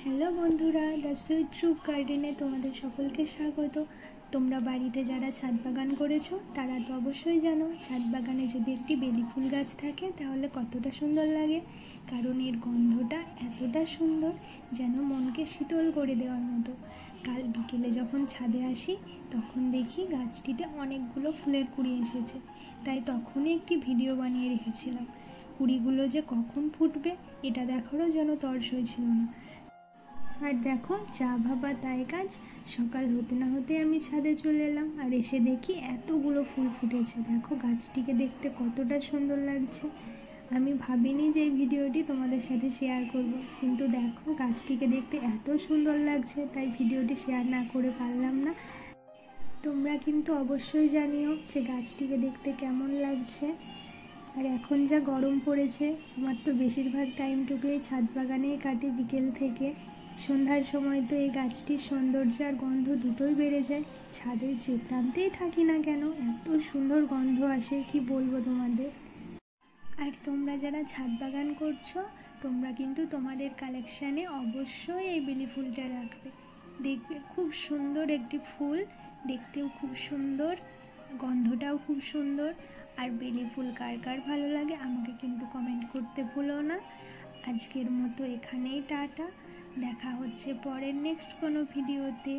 Hello বন্ধুরা, the sweet root গার্ডেনে তোমাদের সকলকে স্বাগত। তোমরা বাড়িতে যারা ছাদ বাগান করেছো তারা তো অবশ্যই জানো ছাদ বাগানে যদি একটি বেলি ফুল গাছ থাকে তাহলে কতটা সুন্দর লাগে। কারণ এর গন্ধটা এতটা সুন্দর যেন মনকে শীতল করে দেওয়ার মতো। কাল বিকেলে যখন ছাদে আসি তখন দেখি গাছটিতে অনেকগুলো ফুলের কুঁড়ি এসেছে, তাই তখনই একটি ভিডিও বানিয়ে রেখেছিলাম। কুঁড়িগুলো যে কখন ফুটবে এটা দেখারও যেন তর সইছিল না। আর দেখো, যা ভাবা তাই কাজ। সকাল হতে না হতে আমি ছাদে চলে এলাম আর এসে দেখি এতগুলো ফুল ফুটেছে। দেখো গাছটিকে দেখতে কতটা সুন্দর লাগছে। আমি ভাবিনি যে এই ভিডিওটি তোমাদের সাথে শেয়ার করব, কিন্তু দেখো গাছটিকে দেখতে এত সুন্দর লাগছে তাই ভিডিওটি শেয়ার না করে পারলাম না। তোমরা কিন্তু অবশ্যই জানিও যে গাছটিকে দেখতে কেমন লাগছে। আর এখন যা গরম পড়েছে, আমার তো বেশিরভাগ টাইমটুকুই ছাদ বাগানেই কাটে। বিকেল থেকে সন্ধ্যার সময় তো এই গাছটির সৌন্দর্য আর গন্ধ দুটোই বেড়ে যায়। ছাদের যে প্রান্তেই থাকি না কেন এত সুন্দর গন্ধ আসে, কি বলবো তোমাদের। আর তোমরা যারা ছাদ বাগান করছো তোমরা কিন্তু তোমাদের কালেকশানে অবশ্যই এই বেলি ফুলটা রাখবে। দেখবে খুব সুন্দর একটি ফুল, দেখতেও খুব সুন্দর, গন্ধটাও খুব সুন্দর। আর বেলি ফুল কার কার ভালো লাগে আমাকে কিন্তু কমেন্ট করতে ভুলো না। আজকের মতো এখানেই টাটা, দেখা হচ্ছে পরের নেক্সট কোনো ভিডিওতে।